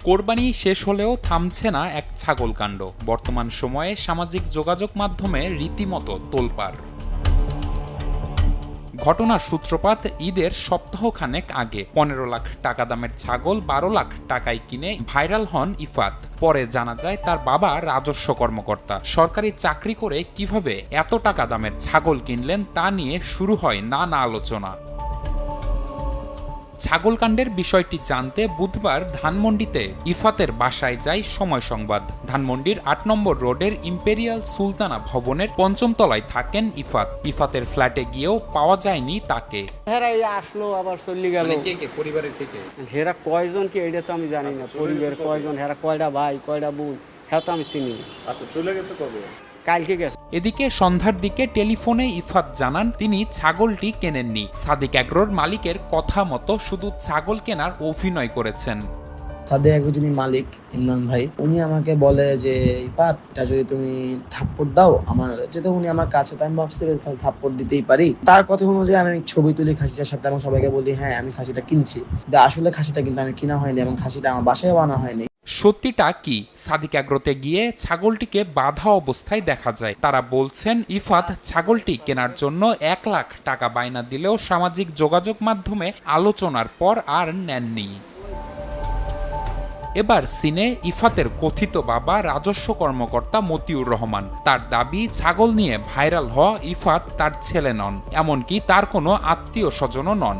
কোরবানি শেষ হলেও থামছে না এক ছাগল কাণ্ড। বর্তমান সময়ে সামাজিক যোগাযোগ মাধ্যমে রীতিমতো তোলপাড়। ঘটনার সূত্রপাত ঈদের সপ্তাহখানেক আগে। ১৫ লাখ টাকা দামের ছাগল ১২ লাখ টাকায় কিনে ভাইরাল হন ইফাত। পরে জানা যায় তার বাবা রাজস্ব কর্মকর্তা। সরকারি চাকরি করে কিভাবে এত টাকা দামের ছাগল কিনলেন তা নিয়ে শুরু হয় নানা আলোচনা। ছাগলকাণ্ডের বিষয়টি জানতে বুধবার ধানমন্ডিতে ইফাতের বাসায় যায় সময় সংবাদ। ধানমন্ডির ৮ নম্বর রোডের ইম্পেরিয়াল সুলতানা ভবনের ৫ম তলায় থাকেন ইফাত। ইফাতের ফ্ল্যাটে গিয়েও পাওয়া যায়নি তাকে। হেরাই আসলো আবার চলে গেল। কে পরিবারের থেকে? হেরা কয়জন কি এটা তো আমি জানি না। পরিবার কয়জন, হেরা কয়টা ভাই কয়টা বোন হ্যাঁ তো আমি চিনি না। আচ্ছা, চলে গেছে কবে? কালকে গেছে। এদিকে সন্ধ্যার দিকে টেলিফোনে ইফাত জানান তিনি ছাগলটি কেনেননি। সাদিক অ্যাগ্রোর মালিকের কথা মতো শুধু ছাগল কেনার অভিনয় করেছেন। সাদিক অ্যাগ্রো যিনি মালিক ইমরান ভাই, উনি আমাকে বলে যে ইফাতটা যদি তুমি থাপ্পড় দাও আমার, যেহেতু উনি আমার কাছে, তো আমি ভাবছি থাপ্পড় দিতেই পারি। তার কথা অনুযায়ী আমি ছবি তুলি খাসিটার সাথে এবং সবাইকে বলি হ্যাঁ আমি খাসিটা কিনছি। আসলে খাসিটা কিন্তু আমি কিনা হয়নি এবং খাসিটা আমার বাসায়ও আনা হয়নি। সত্যিটা কি? সাদিক অ্যাগ্রোতে গিয়ে ছাগলটিকে বাঁধা অবস্থায় দেখা যায়। তারা বলছেন ইফাত ছাগলটি কেনার জন্য ১ লাখ টাকা বায়না দিলেও সামাজিক যোগাযোগ মাধ্যমে আলোচনার পর আর নেননি। এবার সিনে ইফাতের কথিত বাবা রাজস্ব কর্মকর্তা মতিউর রহমান। তার দাবি ছাগল নিয়ে ভাইরাল হওয়া ইফাত তার ছেলে নন, এমনকি তার কোনো আত্মীয় স্বজনও নন।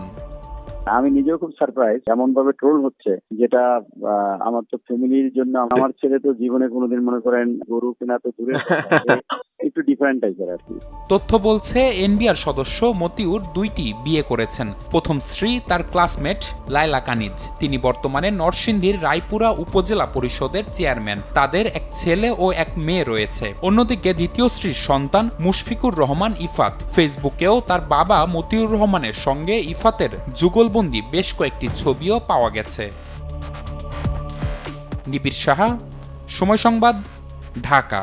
আমি নিজেও খুব সারপ্রাইজ, এমন ভাবে ট্রোল হচ্ছে যেটা আমার তো ফ্যামিলির জন্য, আমার ছেলে তো জীবনে কোনোদিন মনে করেন গরু কেনা তো দূরে, একটু ডিফারেন্ট টাইপের আর কি। তথ্য বলছে এনবিআর সদস্য মতিউর 2টি বিয়ে করেছেন। প্রথম স্ত্রী তার ক্লাসমেট লায়লা কানিজ। তিনি বর্তমানে নরসিংদীর রায়পুরা উপজেলা পরিষদের চেয়ারম্যান। তাদের এক ছেলে ও এক মেয়ে রয়েছে। অন্যদিকে দ্বিতীয় স্ত্রীর সন্তান মুশফিকুর রহমান ইফাত। ফেসবুকেও তার বাবা মতিউর রহমানের সঙ্গে ইফাতের যুগলবন্দি বেশ কয়েকটি ছবিও পাওয়া গেছে। নিবিড় সাহা, সময় সংবাদ, ঢাকা।